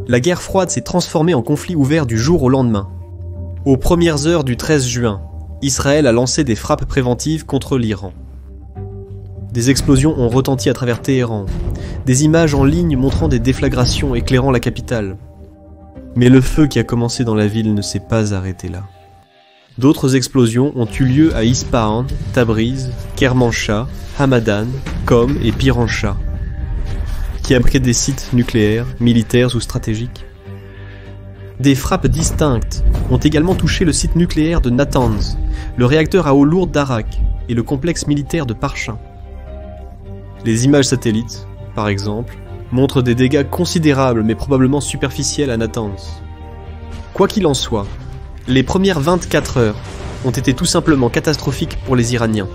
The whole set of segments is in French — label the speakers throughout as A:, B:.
A: La guerre froide s'est transformée en conflit ouvert du jour au lendemain. Aux premières heures du 13 juin, Israël a lancé des frappes préventives contre l'Iran. Des explosions ont retenti à travers Téhéran, des images en ligne montrant des déflagrations éclairant la capitale. Mais le feu qui a commencé dans la ville ne s'est pas arrêté là. D'autres explosions ont eu lieu à Ispahan, Tabriz, Kermanshah, Hamadan, Qom et Piranshaah, qui abritent des sites nucléaires, militaires ou stratégiques. Des frappes distinctes ont également touché le site nucléaire de Natanz, le réacteur à eau lourde d'Arak et le complexe militaire de Parchin. Les images satellites, par exemple, montrent des dégâts considérables mais probablement superficiels à Natanz. Quoi qu'il en soit, les premières 24 heures ont été tout simplement catastrophiques pour les Iraniens.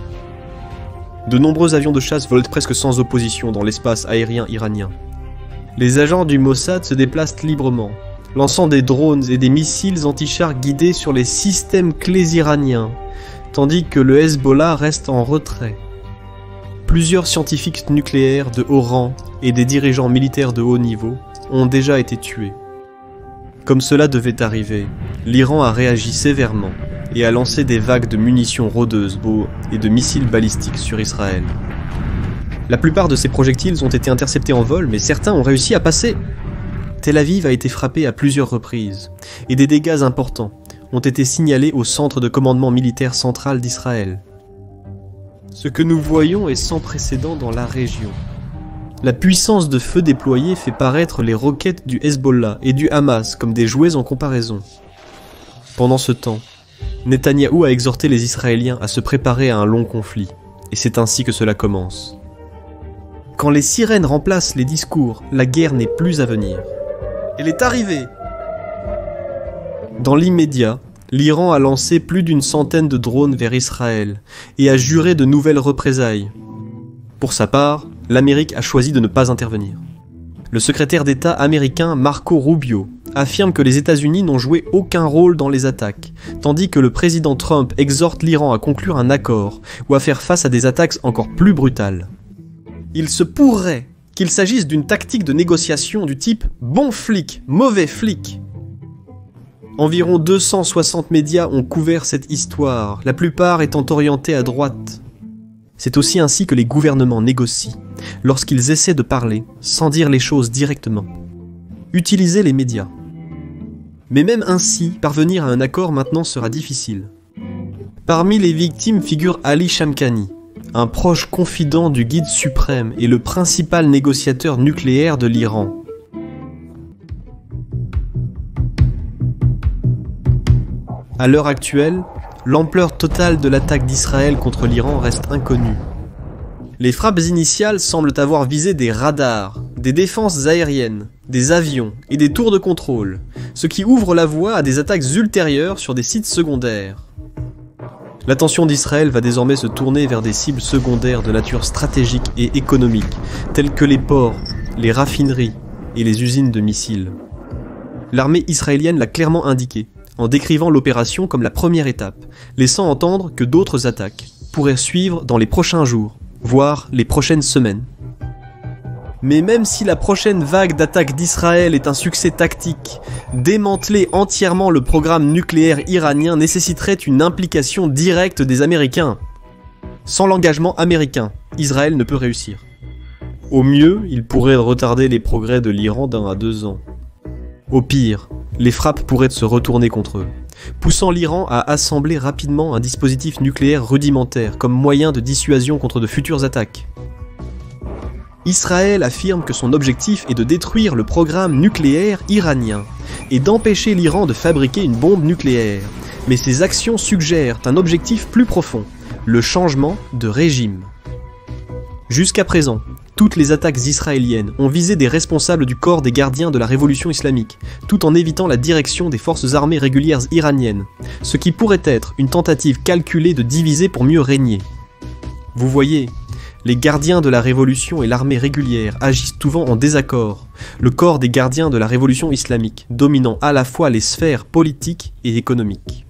A: De nombreux avions de chasse volent presque sans opposition dans l'espace aérien iranien. Les agents du Mossad se déplacent librement, lançant des drones et des missiles anti-chars guidés sur les systèmes clés iraniens, tandis que le Hezbollah reste en retrait. Plusieurs scientifiques nucléaires de haut rang et des dirigeants militaires de haut niveau ont déjà été tués. Comme cela devait arriver, l'Iran a réagi sévèrement et a lancé des vagues de munitions rôdeuses et de missiles balistiques sur Israël. La plupart de ces projectiles ont été interceptés en vol, mais certains ont réussi à passer. Tel Aviv a été frappé à plusieurs reprises, et des dégâts importants ont été signalés au centre de commandement militaire central d'Israël. Ce que nous voyons est sans précédent dans la région. La puissance de feu déployée fait paraître les roquettes du Hezbollah et du Hamas comme des jouets en comparaison. Pendant ce temps, Netanyahou a exhorté les Israéliens à se préparer à un long conflit, et c'est ainsi que cela commence. Quand les sirènes remplacent les discours, la guerre n'est plus à venir. Elle est arrivée! Dans l'immédiat, l'Iran a lancé plus d'une centaine de drones vers Israël et a juré de nouvelles représailles. Pour sa part, l'Amérique a choisi de ne pas intervenir. Le secrétaire d'État américain Marco Rubio affirme que les États-Unis n'ont joué aucun rôle dans les attaques, tandis que le président Trump exhorte l'Iran à conclure un accord ou à faire face à des attaques encore plus brutales. Il se pourrait qu'il s'agisse d'une tactique de négociation du type « bon flic, mauvais flic ». Environ 260 médias ont couvert cette histoire, la plupart étant orientés à droite. C'est aussi ainsi que les gouvernements négocient, lorsqu'ils essaient de parler, sans dire les choses directement. Utilisez les médias. Mais même ainsi, parvenir à un accord maintenant sera difficile. Parmi les victimes figure Ali Shamkhani, un proche confident du guide suprême et le principal négociateur nucléaire de l'Iran. À l'heure actuelle, l'ampleur totale de l'attaque d'Israël contre l'Iran reste inconnue. Les frappes initiales semblent avoir visé des radars, des défenses aériennes, des avions et des tours de contrôle, ce qui ouvre la voie à des attaques ultérieures sur des sites secondaires. L'attention d'Israël va désormais se tourner vers des cibles secondaires de nature stratégique et économique, telles que les ports, les raffineries et les usines de missiles. L'armée israélienne l'a clairement indiqué, en décrivant l'opération comme la première étape, laissant entendre que d'autres attaques pourraient suivre dans les prochains jours, voire les prochaines semaines. Mais même si la prochaine vague d'attaques d'Israël est un succès tactique, démanteler entièrement le programme nucléaire iranien nécessiterait une implication directe des Américains. Sans l'engagement américain, Israël ne peut réussir. Au mieux, il pourrait retarder les progrès de l'Iran d'1 à 2 ans. Au pire, les frappes pourraient se retourner contre eux, poussant l'Iran à assembler rapidement un dispositif nucléaire rudimentaire comme moyen de dissuasion contre de futures attaques. Israël affirme que son objectif est de détruire le programme nucléaire iranien et d'empêcher l'Iran de fabriquer une bombe nucléaire, mais ses actions suggèrent un objectif plus profond, le changement de régime. Jusqu'à présent, toutes les attaques israéliennes ont visé des responsables du corps des gardiens de la révolution islamique, tout en évitant la direction des forces armées régulières iraniennes, ce qui pourrait être une tentative calculée de diviser pour mieux régner. Vous voyez, les gardiens de la révolution et l'armée régulière agissent souvent en désaccord, le corps des gardiens de la révolution islamique, dominant à la fois les sphères politiques et économiques.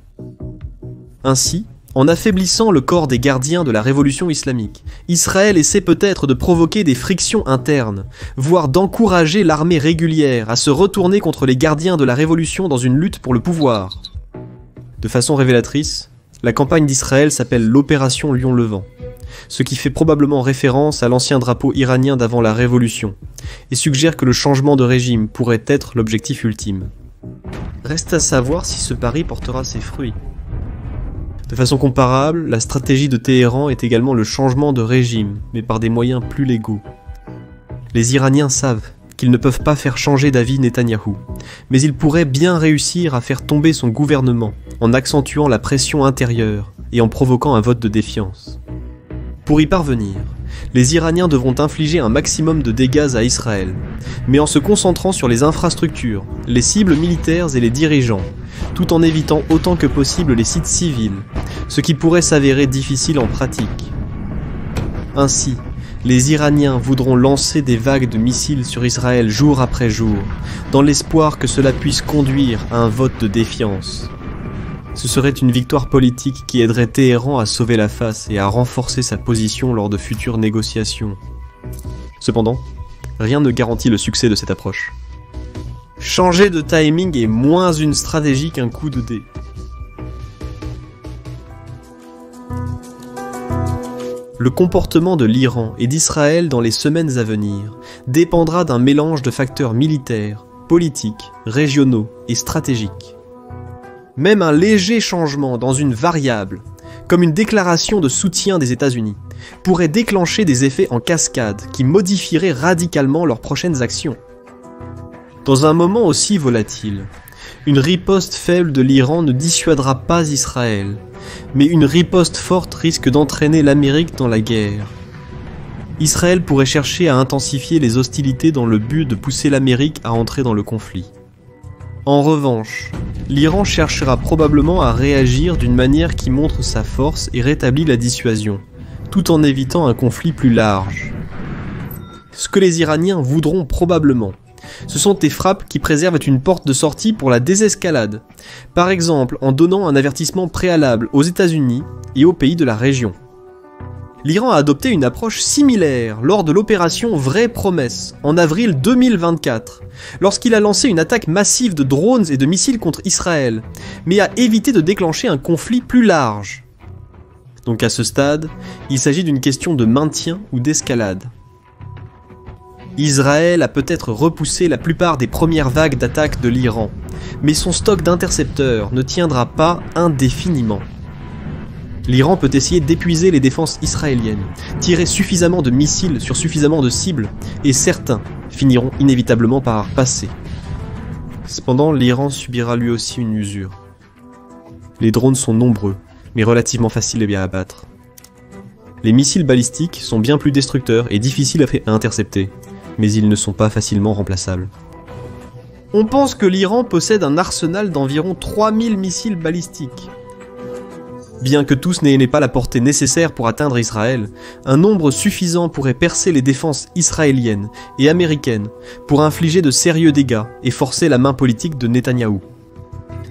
A: Ainsi, En affaiblissant le corps des gardiens de la révolution islamique, Israël essaie peut-être de provoquer des frictions internes, voire d'encourager l'armée régulière à se retourner contre les gardiens de la révolution dans une lutte pour le pouvoir. De façon révélatrice, la campagne d'Israël s'appelle l'opération Lion Levant, ce qui fait probablement référence à l'ancien drapeau iranien d'avant la révolution, et suggère que le changement de régime pourrait être l'objectif ultime. Reste à savoir si ce pari portera ses fruits. De façon comparable, la stratégie de Téhéran est également le changement de régime, mais par des moyens plus légaux. Les Iraniens savent qu'ils ne peuvent pas faire changer d'avis Netanyahou, mais ils pourraient bien réussir à faire tomber son gouvernement en accentuant la pression intérieure et en provoquant un vote de défiance. Pour y parvenir, les Iraniens devront infliger un maximum de dégâts à Israël, mais en se concentrant sur les infrastructures, les cibles militaires et les dirigeants, tout en évitant autant que possible les sites civils, ce qui pourrait s'avérer difficile en pratique. Ainsi, les Iraniens voudront lancer des vagues de missiles sur Israël jour après jour, dans l'espoir que cela puisse conduire à un vote de défiance. Ce serait une victoire politique qui aiderait Téhéran à sauver la face et à renforcer sa position lors de futures négociations. Cependant, rien ne garantit le succès de cette approche. Changer de timing est moins une stratégie qu'un coup de dé. Le comportement de l'Iran et d'Israël dans les semaines à venir dépendra d'un mélange de facteurs militaires, politiques, régionaux et stratégiques. Même un léger changement dans une variable, comme une déclaration de soutien des États-Unis, pourrait déclencher des effets en cascade qui modifieraient radicalement leurs prochaines actions. Dans un moment aussi volatile, une riposte faible de l'Iran ne dissuadera pas Israël, mais une riposte forte risque d'entraîner l'Amérique dans la guerre. Israël pourrait chercher à intensifier les hostilités dans le but de pousser l'Amérique à entrer dans le conflit. En revanche, l'Iran cherchera probablement à réagir d'une manière qui montre sa force et rétablit la dissuasion, tout en évitant un conflit plus large. Ce que les Iraniens voudront probablement, ce sont des frappes qui préservent une porte de sortie pour la désescalade, par exemple en donnant un avertissement préalable aux États-Unis et aux pays de la région. L'Iran a adopté une approche similaire lors de l'opération Vraie Promesse en avril 2024, lorsqu'il a lancé une attaque massive de drones et de missiles contre Israël, mais a évité de déclencher un conflit plus large. Donc à ce stade, il s'agit d'une question de maintien ou d'escalade. Israël a peut-être repoussé la plupart des premières vagues d'attaques de l'Iran, mais son stock d'intercepteurs ne tiendra pas indéfiniment. L'Iran peut essayer d'épuiser les défenses israéliennes, tirer suffisamment de missiles sur suffisamment de cibles, et certains finiront inévitablement par passer. Cependant, l'Iran subira lui aussi une usure. Les drones sont nombreux, mais relativement faciles à abattre. Les missiles balistiques sont bien plus destructeurs et difficiles à intercepter, mais ils ne sont pas facilement remplaçables. On pense que l'Iran possède un arsenal d'environ 3000 missiles balistiques. Bien que tous n'aient pas la portée nécessaire pour atteindre Israël, un nombre suffisant pourrait percer les défenses israéliennes et américaines pour infliger de sérieux dégâts et forcer la main politique de Netanyahou.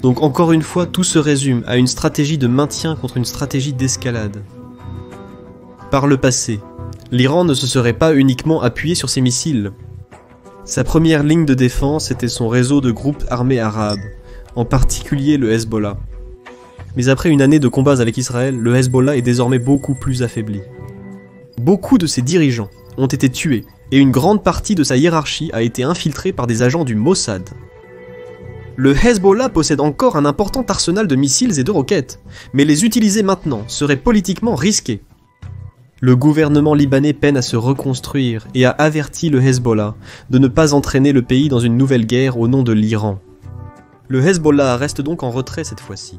A: Donc encore une fois, tout se résume à une stratégie de maintien contre une stratégie d'escalade. Par le passé, l'Iran ne se serait pas uniquement appuyé sur ses missiles. Sa première ligne de défense était son réseau de groupes armés arabes, en particulier le Hezbollah. Mais après une année de combats avec Israël, le Hezbollah est désormais beaucoup plus affaibli. Beaucoup de ses dirigeants ont été tués, et une grande partie de sa hiérarchie a été infiltrée par des agents du Mossad. Le Hezbollah possède encore un important arsenal de missiles et de roquettes, mais les utiliser maintenant serait politiquement risqué. Le gouvernement libanais peine à se reconstruire et a averti le Hezbollah de ne pas entraîner le pays dans une nouvelle guerre au nom de l'Iran. Le Hezbollah reste donc en retrait cette fois-ci.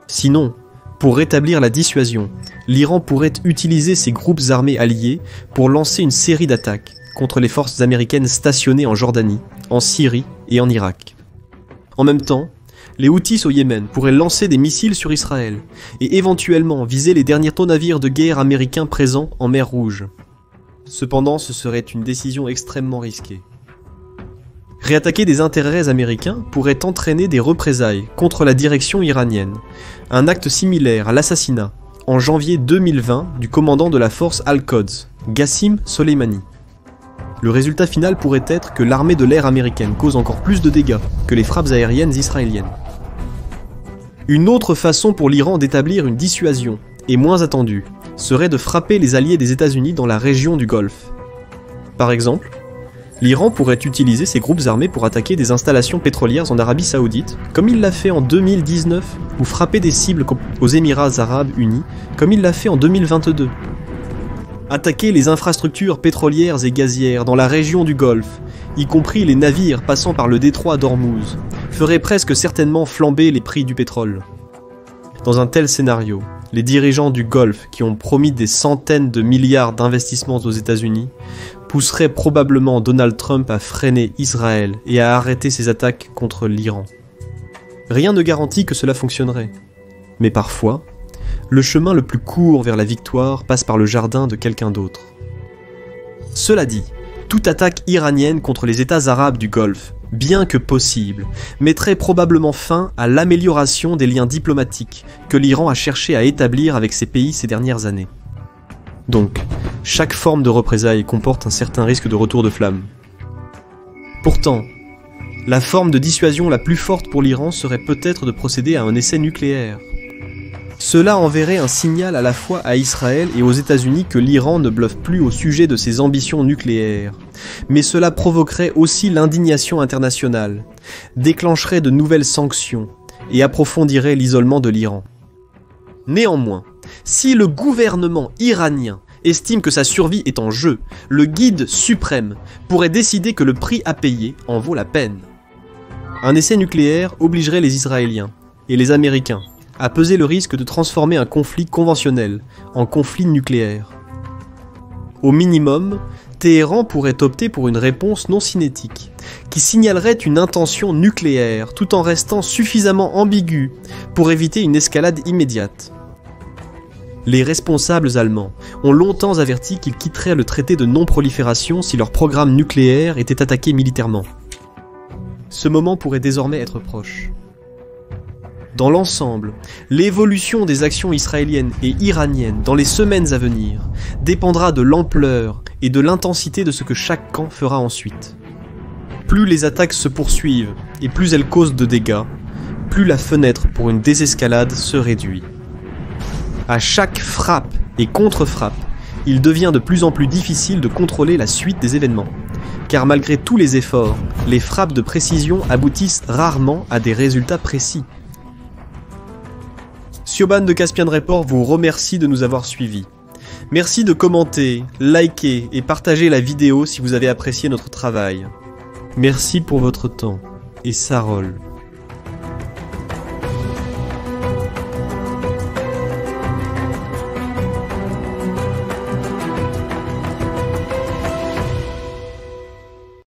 A: Sinon, pour rétablir la dissuasion, l'Iran pourrait utiliser ses groupes armés alliés pour lancer une série d'attaques contre les forces américaines stationnées en Jordanie, en Syrie et en Irak. En même temps, les Houthis au Yémen pourraient lancer des missiles sur Israël et éventuellement viser les derniers navires de guerre américains présents en mer Rouge. Cependant, ce serait une décision extrêmement risquée. Réattaquer des intérêts américains pourrait entraîner des représailles contre la direction iranienne, un acte similaire à l'assassinat, en janvier 2020, du commandant de la force Al-Quds, Qassim Soleimani. Le résultat final pourrait être que l'armée de l'air américaine cause encore plus de dégâts que les frappes aériennes israéliennes. Une autre façon pour l'Iran d'établir une dissuasion, et moins attendue, serait de frapper les alliés des États-Unis dans la région du Golfe. Par exemple, l'Iran pourrait utiliser ses groupes armés pour attaquer des installations pétrolières en Arabie Saoudite, comme il l'a fait en 2019, ou frapper des cibles aux Émirats Arabes Unis, comme il l'a fait en 2022. Attaquer les infrastructures pétrolières et gazières dans la région du Golfe, y compris les navires passant par le détroit d'Ormuz, ferait presque certainement flamber les prix du pétrole. Dans un tel scénario, les dirigeants du Golfe, qui ont promis des centaines de milliards d'investissements aux États-Unis, pousseraient probablement Donald Trump à freiner Israël et à arrêter ses attaques contre l'Iran. Rien ne garantit que cela fonctionnerait. Mais parfois, le chemin le plus court vers la victoire passe par le jardin de quelqu'un d'autre. Cela dit, toute attaque iranienne contre les États arabes du Golfe, bien que possible, mettrait probablement fin à l'amélioration des liens diplomatiques que l'Iran a cherché à établir avec ces pays ces dernières années. Donc, chaque forme de représailles comporte un certain risque de retour de flamme. Pourtant, la forme de dissuasion la plus forte pour l'Iran serait peut-être de procéder à un essai nucléaire. Cela enverrait un signal à la fois à Israël et aux États-Unis que l'Iran ne bluffe plus au sujet de ses ambitions nucléaires. Mais cela provoquerait aussi l'indignation internationale, déclencherait de nouvelles sanctions et approfondirait l'isolement de l'Iran. Néanmoins, si le gouvernement iranien estime que sa survie est en jeu, le guide suprême pourrait décider que le prix à payer en vaut la peine. Un essai nucléaire obligerait les Israéliens et les Américains à peser le risque de transformer un conflit conventionnel en conflit nucléaire. Au minimum, Téhéran pourrait opter pour une réponse non cinétique, qui signalerait une intention nucléaire tout en restant suffisamment ambiguë pour éviter une escalade immédiate. Les responsables allemands ont longtemps averti qu'ils quitteraient le traité de non-prolifération si leur programme nucléaire était attaqué militairement. Ce moment pourrait désormais être proche. Dans l'ensemble, l'évolution des actions israéliennes et iraniennes dans les semaines à venir dépendra de l'ampleur et de l'intensité de ce que chaque camp fera ensuite. Plus les attaques se poursuivent et plus elles causent de dégâts, plus la fenêtre pour une désescalade se réduit. À chaque frappe et contre-frappe, il devient de plus en plus difficile de contrôler la suite des événements, car malgré tous les efforts, les frappes de précision aboutissent rarement à des résultats précis. Siobhan de Caspian Report vous remercie de nous avoir suivis. Merci de commenter, liker et partager la vidéo si vous avez apprécié notre travail. Merci pour votre temps, et Sarol.